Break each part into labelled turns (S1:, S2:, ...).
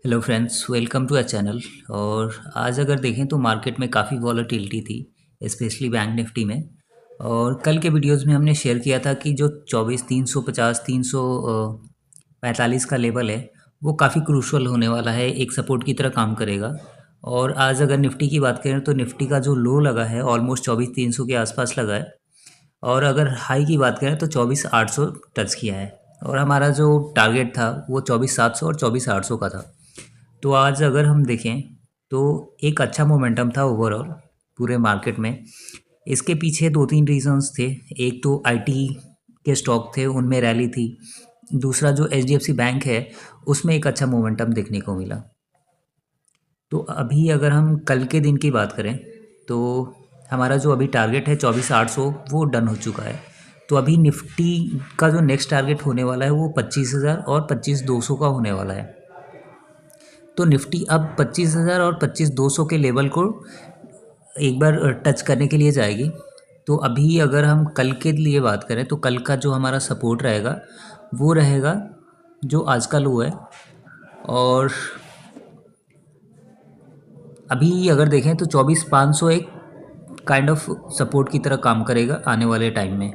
S1: Hello friends, welcome to a channel. और आज अगर देखें तो मार्केट में काफ़ी वॉलेटिलिटी थी, स्पेशली बैंक निफ्टी में। और कल के वीडियोस में हमने शेयर किया था कि जो 24,350 345 का लेवल है वो काफ़ी क्रूशल होने वाला है, एक सपोर्ट की तरह काम करेगा। और आज अगर निफ्टी की बात करें तो निफ्टी का जो लो लगा है ऑलमोस्ट 24,300 के आसपास लगा है। और अगर हाई की बात करें तो 24,800 टच किया है। और हमारा जो टारगेट था वो 24,700 और 24,800 का था। तो आज अगर हम देखें तो एक अच्छा मोमेंटम था ओवरऑल पूरे मार्केट में। इसके पीछे दो तीन रीजंस थे। एक तो आईटी के स्टॉक थे, उनमें रैली थी। दूसरा जो एचडीएफसी बैंक है उसमें एक अच्छा मोमेंटम देखने को मिला। तो अभी अगर हम कल के दिन की बात करें तो हमारा जो अभी टारगेट है 24,800 वो डन हो चुका है। तो अभी निफ्टी का जो नेक्स्ट टारगेट होने वाला है वो 25,000 और 25,200 का होने वाला है। तो निफ्टी अब 25,000 और 25,200 के लेवल को एक बार टच करने के लिए जाएगी। तो अभी अगर हम कल के लिए बात करें तो कल का जो हमारा सपोर्ट रहेगा वो रहेगा जो आज का लो है। और अभी अगर देखें तो 24,500 एक काइंड ऑफ सपोर्ट की तरह काम करेगा आने वाले टाइम में।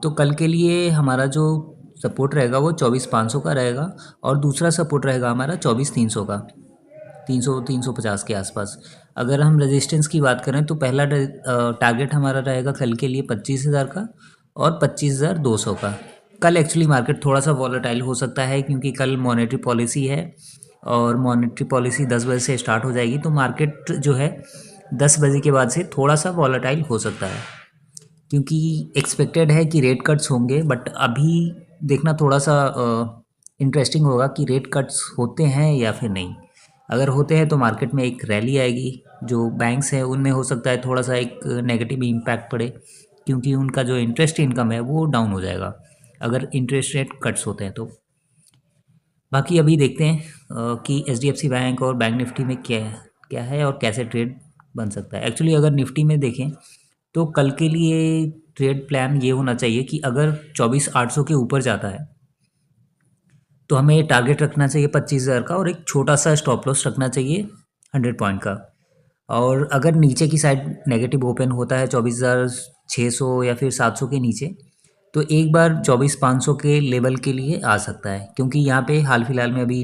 S1: तो कल के लिए हमारा जो सपोर्ट रहेगा वो 24,500 का रहेगा। और दूसरा सपोर्ट रहेगा हमारा 24,300 का, 300-350 के आसपास। अगर हम रेजिस्टेंस की बात करें तो पहला टारगेट हमारा रहेगा कल के लिए 25,000 का और 25,200 का। कल एक्चुअली मार्केट थोड़ा सा वॉलेटाइल हो सकता है क्योंकि कल मॉनेटरी पॉलिसी है और मॉनेटरी पॉलिसी 10 बजे से स्टार्ट हो जाएगी। तो मार्केट जो है 10 बजे के बाद से थोड़ा सा वॉलेटाइल हो सकता है क्योंकि एक्सपेक्टेड है कि रेट कट्स होंगे। बट अभी देखना थोड़ा सा इंटरेस्टिंग होगा कि रेट कट्स होते हैं या फिर नहीं। अगर होते हैं तो मार्केट में एक रैली आएगी। जो बैंक्स हैं उनमें हो सकता है थोड़ा सा एक नेगेटिव इम्पैक्ट पड़े क्योंकि उनका जो इंटरेस्ट इनकम है वो डाउन हो जाएगा अगर इंटरेस्ट रेट कट्स होते हैं तो। बाकी अभी देखते हैं कि एचडीएफसी बैंक और बैंक निफ्टी में क्या क्या है और कैसे ट्रेड बन सकता है। एक्चुअली अगर निफ्टी में देखें तो कल के लिए ट्रेड प्लान ये होना चाहिए कि अगर 24,800 के ऊपर जाता है तो हमें टारगेट रखना चाहिए 25,000 का और एक छोटा सा स्टॉप लॉस रखना चाहिए 100 पॉइंट का। और अगर नीचे की साइड नेगेटिव ओपन होता है 24,600 या फिर 700 के नीचे तो एक बार 24,500 के लेवल के लिए आ सकता है क्योंकि यहाँ पे हाल फिलहाल में अभी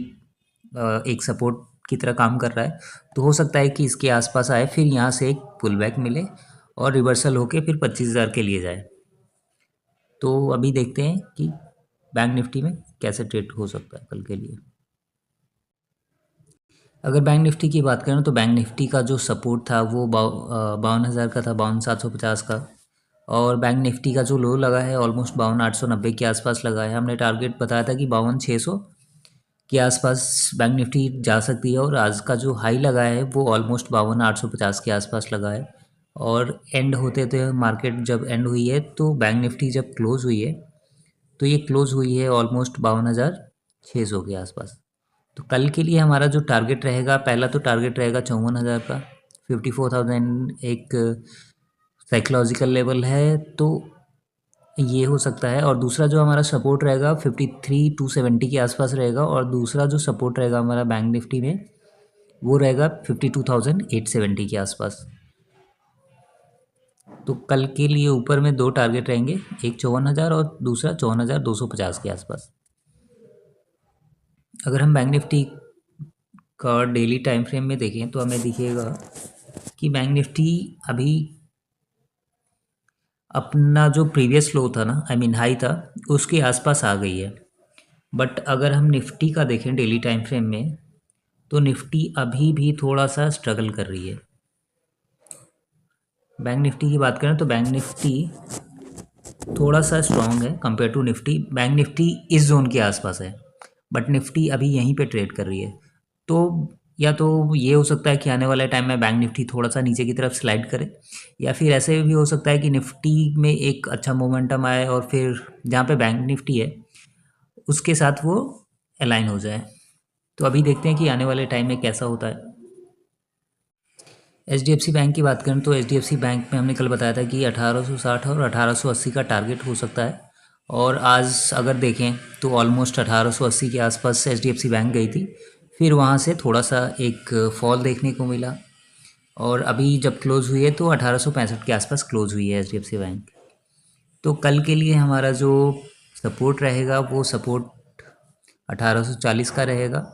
S1: एक सपोर्ट की तरह काम कर रहा है। तो हो सकता है कि इसके आसपास आए, फिर यहाँ से एक पुल बैक मिले और रिवर्सल होके फिर 25,000 के लिए जाए। तो अभी देखते हैं कि बैंक निफ्टी में कैसे ट्रेड हो सकता है कल के लिए। अगर बैंक निफ्टी की बात करें तो बैंक निफ्टी का जो सपोर्ट था वो 52,000 का था, 52,750 का। और बैंक निफ्टी का जो लो लगा है ऑलमोस्ट 52,890 के आसपास लगा है। हमने टारगेट बताया था कि 52,600 के आसपास बैंक निफ्टी जा सकती है। और आज का जो हाई लगा है वो ऑलमोस्ट 52,850 के आसपास लगा है। और एंड होते थे मार्केट जब एंड हुई है तो बैंक निफ्टी जब क्लोज़ हुई है तो ये क्लोज़ हुई है ऑलमोस्ट 52,600 के आसपास। तो कल के लिए हमारा जो टारगेट रहेगा, पहला तो टारगेट रहेगा 54,000 का। 54,000 एक साइकोलॉजिकल लेवल है तो ये हो सकता है। और दूसरा जो हमारा सपोर्ट रहेगा 53,270 के आसपास रहेगा। और दूसरा जो सपोर्ट रहेगा हमारा बैंक निफ्टी में वो रहेगा 52,870 के आसपास। तो कल के लिए ऊपर में दो टारगेट रहेंगे, एक 54,000 और दूसरा 54,250 के आसपास। अगर हम बैंक निफ्टी का डेली टाइम फ्रेम में देखें तो हमें दिखेगा कि बैंक निफ्टी अभी अपना जो प्रीवियस लो था ना, आई मीन हाई था, उसके आसपास आ गई है। बट अगर हम निफ्टी का देखें डेली टाइम फ्रेम में तो निफ्टी अभी भी थोड़ा सा स्ट्रगल कर रही है। बैंक निफ्टी की बात करें तो बैंक निफ्टी थोड़ा सा स्ट्रॉन्ग है compare to Nifty. Bank Nifty इस जोन के आसपास है बट निफ्टी अभी यहीं पे ट्रेड कर रही है। तो या तो ये हो सकता है कि आने वाले टाइम में बैंक निफ्टी थोड़ा सा नीचे की तरफ स्लाइड करे, या फिर ऐसे भी हो सकता है कि निफ्टी में एक अच्छा मोमेंटम आए और फिर जहाँ पे बैंक निफ्टी है उसके साथ वो अलाइन हो जाए। तो अभी देखते हैं कि आने वाले टाइम में कैसा होता है। एचडीएफसी बैंक की बात करें तो एचडीएफसी बैंक में हमने कल बताया था कि 1860 और 1880 का टारगेट हो सकता है। और आज अगर देखें तो ऑलमोस्ट 1880 के आसपास एचडीएफसी बैंक गई थी। फिर वहाँ से थोड़ा सा एक फॉल देखने को मिला और अभी जब क्लोज़ हुई है तो 1865 के आसपास क्लोज़ हुई है एचडीएफसी बैंक। तो कल के लिए हमारा जो सपोर्ट रहेगा वो सपोर्ट 1840 का रहेगा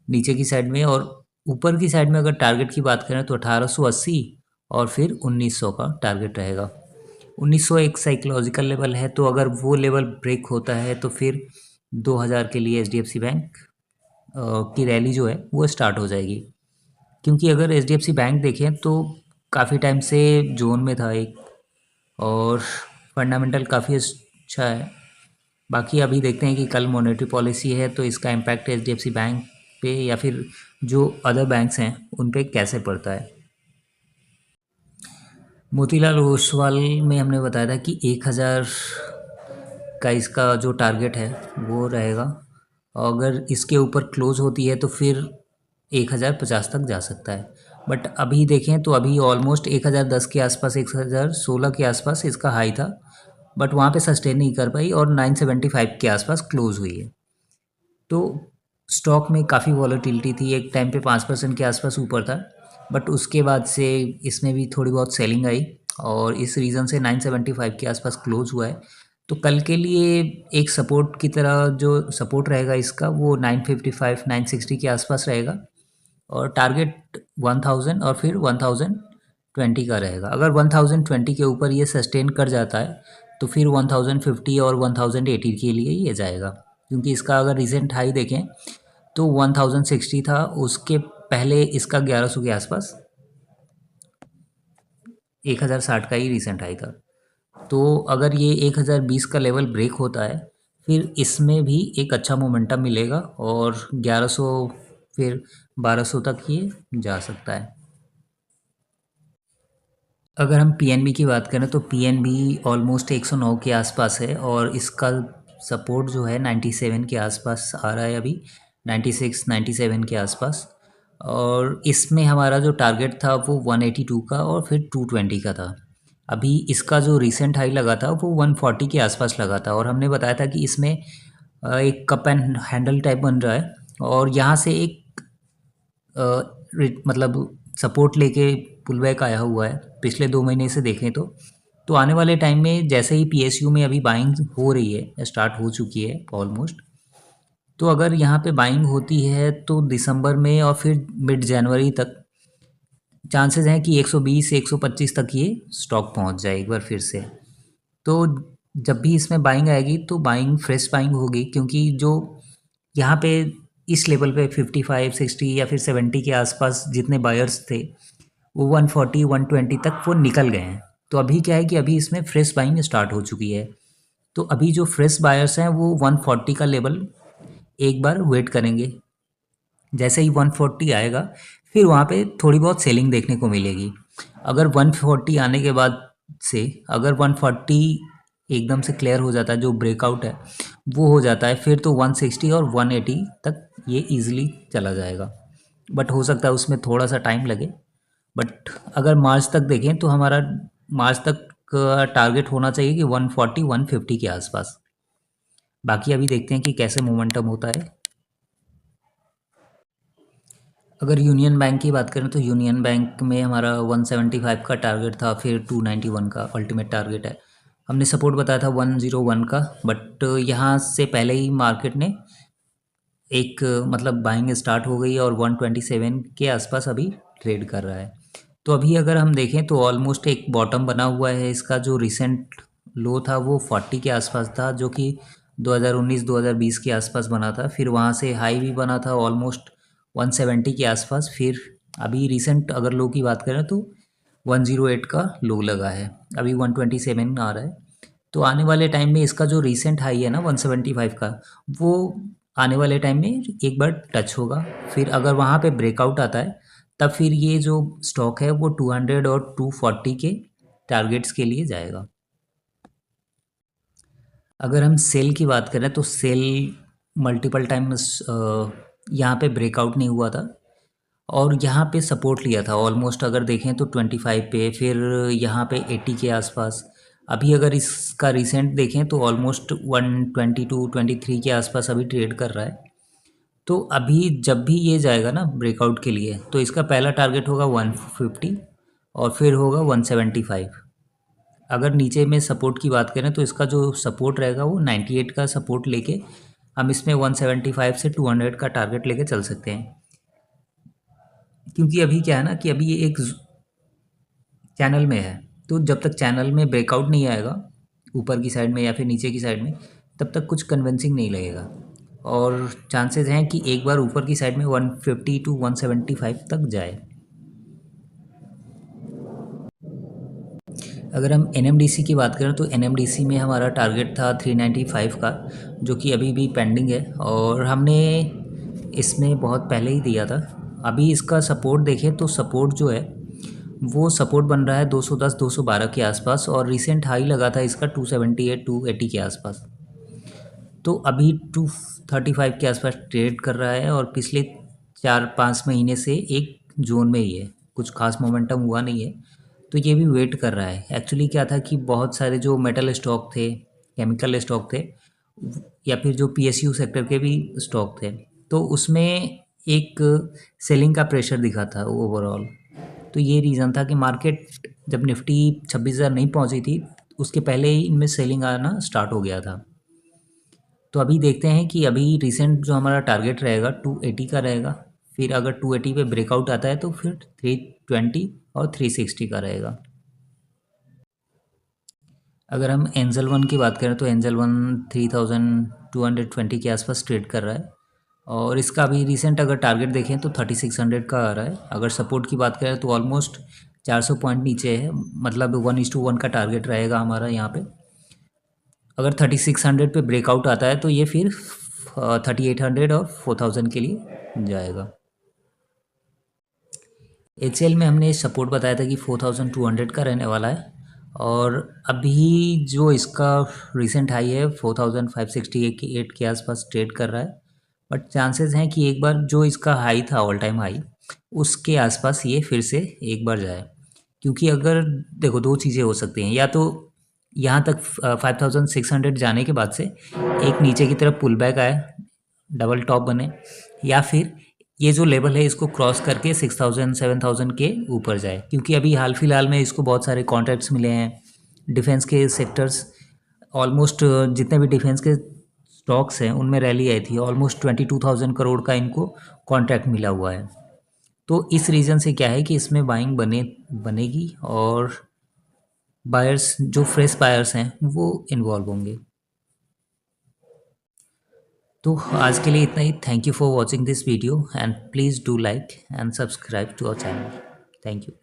S1: नीचे की साइड में, और ऊपर की साइड में अगर टारगेट की बात करें तो 1880 और फिर 1900 का टारगेट रहेगा। 1900 एक साइकोलॉजिकल लेवल है, तो अगर वो लेवल ब्रेक होता है तो फिर 2000 के लिए एचडीएफसी बैंक की रैली जो है वो स्टार्ट हो जाएगी। क्योंकि अगर एचडीएफसी बैंक देखें तो काफ़ी टाइम से जोन में था एक, और फंडामेंटल काफ़ी अच्छा है। बाकी अभी देखते हैं कि कल मॉनेटरी पॉलिसी है तो इसका इम्पैक्ट एचडीएफसी बैंक पे या फिर जो अदर बैंक्स हैं उन पे कैसे पड़ता है। मोतीलाल ओसवाल में हमने बताया था कि 1000 का इसका जो टारगेट है वो रहेगा, अगर इसके ऊपर क्लोज होती है तो फिर 1050 तक जा सकता है। बट अभी देखें तो अभी ऑलमोस्ट 1010 के आसपास, 1016 के आसपास इसका हाई था, बट वहाँ पे सस्टेन नहीं कर पाई और 975 के आसपास क्लोज हुई है। तो स्टॉक में काफ़ी वॉलेटिलिटी थी, एक टाइम पे 5% के आसपास ऊपर था, बट उसके बाद से इसमें भी थोड़ी बहुत सेलिंग आई और इस रीज़न से 975 के आसपास क्लोज हुआ है। तो कल के लिए एक सपोर्ट की तरह जो सपोर्ट रहेगा इसका वो 955 960 के आसपास रहेगा, और टारगेट 1000 और फिर 1020 का रहेगा। अगर 1020 के ऊपर ये सस्टेन कर जाता है तो फिर 1050 और 1080 के लिए ये जाएगा, क्योंकि इसका अगर रिसेंट हाई देखें तो 1060 था, उसके पहले इसका 1100 के आसपास 1060 का ही रिसेंट हाई था। तो अगर ये 1020 का लेवल ब्रेक होता है फिर इसमें भी एक अच्छा मोमेंटम मिलेगा और 1100 फिर 1200 तक ये जा सकता है। अगर हम पीएनबी की बात करें तो पीएनबी ऑलमोस्ट 109 के आसपास है और इसका सपोर्ट जो है 97 के आसपास आ रहा है अभी, 96 97 के आसपास। और इसमें हमारा जो टारगेट था वो 182 का और फिर 220 का था। अभी इसका जो रिसेंट हाई लगा था वो 140 के आसपास लगा था, और हमने बताया था कि इसमें एक कप एंड हैंडल टाइप बन रहा है और यहाँ से एक मतलब सपोर्ट लेके पुल बैक आया हुआ है पिछले 2 महीने से देखें तो आने वाले टाइम में जैसे ही पीएसयू में अभी बाइंग हो रही है, स्टार्ट हो चुकी है ऑलमोस्ट, तो अगर यहाँ पे बाइंग होती है तो दिसंबर में और फिर मिड जनवरी तक चांसेस हैं कि 120 125 तक ये स्टॉक पहुँच जाए एक बार फिर से। तो जब भी इसमें बाइंग आएगी तो बाइंग फ्रेश बाइंग होगी, क्योंकि जो यहाँ पे इस लेवल पे 55 60 या फिर 70 के आसपास जितने बायर्स थे वो 140 120 तक वो निकल गए हैं। तो अभी क्या है कि अभी इसमें फ्रेश बाइंग स्टार्ट हो चुकी है, तो अभी जो फ्रेश बायर्स हैं वो 140 का लेवल एक बार वेट करेंगे। जैसे ही 140 आएगा फिर वहाँ पे थोड़ी बहुत सेलिंग देखने को मिलेगी। अगर 140 आने के बाद से अगर 140 एकदम से क्लियर हो जाता है, जो ब्रेकआउट है वो हो जाता है, फिर तो 160 और 180 तक ये इजीली चला जाएगा। बट हो सकता है उसमें थोड़ा सा टाइम लगे। बट अगर मार्च तक देखें तो हमारा मार्च तक का टारगेट होना चाहिए कि 140 150 के आसपास। बाकी अभी देखते हैं कि कैसे मोमेंटम होता है। अगर यूनियन बैंक की बात करें तो यूनियन बैंक में हमारा 175 का टारगेट था, फिर 291 का अल्टीमेट टारगेट है। हमने सपोर्ट बताया था 101 का, बट यहाँ से पहले ही मार्केट ने एक मतलब बाइंग स्टार्ट हो गई और 127 के आसपास अभी ट्रेड कर रहा है। तो अभी अगर हम देखें तो ऑलमोस्ट एक बॉटम बना हुआ है। इसका जो रिसेंट लो था वो 40 के आसपास था, जो कि 2019-2020 के आसपास बना था। फिर वहाँ से हाई भी बना था ऑलमोस्ट 170 के आसपास। फिर अभी रिसेंट अगर लो की बात करें तो 108 का लो लगा है, अभी 127 आ रहा है। तो आने वाले टाइम में इसका जो रिसेंट हाई है ना 175 का, वो आने वाले टाइम में एक बार टच होगा। फिर अगर वहाँ पे ब्रेकआउट आता है तब फिर ये जो स्टॉक है वो 200 और 240 के टारगेट्स के लिए जाएगा। अगर हम सेल की बात करें तो सेल मल्टीपल टाइम्स यहाँ पे ब्रेकआउट नहीं हुआ था और यहाँ पे सपोर्ट लिया था ऑलमोस्ट अगर देखें तो 25 पे, फिर यहाँ पे 80 के आसपास। अभी अगर इसका रिसेंट देखें तो ऑलमोस्ट 122 23 के आसपास अभी ट्रेड कर रहा है। तो अभी जब भी ये जाएगा ना ब्रेकआउट के लिए, तो इसका पहला टारगेट होगा 150 और फिर होगा 175। अगर नीचे में सपोर्ट की बात करें तो इसका जो सपोर्ट रहेगा वो 98 का सपोर्ट लेके हम इसमें 175 से 200 का टारगेट लेके चल सकते हैं। क्योंकि अभी क्या है ना कि अभी ये एक चैनल में है, तो जब तक चैनल में ब्रेकआउट नहीं आएगा ऊपर की साइड में या फिर नीचे की साइड में, तब तक कुछ कन्विंसिंग नहीं लगेगा। और चांसेस हैं कि एक बार ऊपर की साइड में 150 टू 175 तक जाए। अगर हम एनएमडीसी की बात करें तो एनएमडीसी में हमारा टारगेट था 395 का, जो कि अभी भी पेंडिंग है और हमने इसमें बहुत पहले ही दिया था। अभी इसका सपोर्ट देखें तो सपोर्ट जो है वो सपोर्ट बन रहा है 210 212 के आसपास, और रिसेंट हाई लगा था इसका 278 280 के आसपास। तो अभी 235 के आसपास ट्रेड कर रहा है और पिछले 4-5 महीने से एक जोन में ही है, कुछ खास मोमेंटम हुआ नहीं है। तो ये भी वेट कर रहा है। एक्चुअली क्या था कि बहुत सारे जो मेटल स्टॉक थे, केमिकल स्टॉक थे, या फिर जो पीएसयू सेक्टर के भी स्टॉक थे, तो उसमें एक सेलिंग का प्रेशर दिखा था ओवरऑल। तो ये रीज़न था कि मार्केट जब निफ्टी 26,000 नहीं पहुंची थी, उसके पहले ही इनमें सेलिंग आना स्टार्ट हो गया था। तो अभी देखते हैं कि अभी रिसेंट जो हमारा टारगेट रहेगा 280 का रहेगा, फिर अगर 280 पे ब्रेकआउट आता है तो फिर 320 और 360 का रहेगा। अगर हम एंजल वन की बात करें तो एंजल वन 3220 के आसपास ट्रेड कर रहा है और इसका अभी रिसेंट अगर टारगेट देखें तो 3600 का आ रहा है। अगर सपोर्ट की बात करें तो ऑलमोस्ट 400 पॉइंट नीचे है, मतलब 1:1 का टारगेट रहेगा हमारा यहाँ पे। अगर 3600 पे ब्रेकआउट आता है तो ये फिर 3800 और 4000 के लिए जाएगा। एचएल में हमने सपोर्ट बताया था कि 4200 का रहने वाला है, और अभी जो इसका रिसेंट हाई है 4568 के आसपास ट्रेड कर रहा है। बट चांसेस हैं कि एक बार जो इसका हाई था, ऑल टाइम हाई, उसके आसपास ये फिर से एक बार जाए। क्योंकि अगर देखो, दो चीज़ें हो सकती हैं, या तो यहाँ तक 5600 जाने के बाद से एक नीचे की तरफ पुल बैक आए, डबल टॉप बने, या फिर ये जो लेवल है इसको क्रॉस करके 6000 7000 के ऊपर जाए। क्योंकि अभी हाल फिलहाल में इसको बहुत सारे कॉन्ट्रैक्ट्स मिले हैं डिफेंस के सेक्टर्स, ऑलमोस्ट जितने भी डिफेंस के स्टॉक्स हैं उनमें रैली आई थी। ऑलमोस्ट 22,000 करोड़ का इनको कॉन्ट्रैक्ट मिला हुआ है। तो इस रीज़न से क्या है कि इसमें बाइंग बनेगी और बायर्स, जो फ्रेश बायर्स हैं, वो इन्वॉल्व होंगे। तो आज के लिए इतना ही। Thank you for watching this video and please do like and subscribe to our channel. Thank you.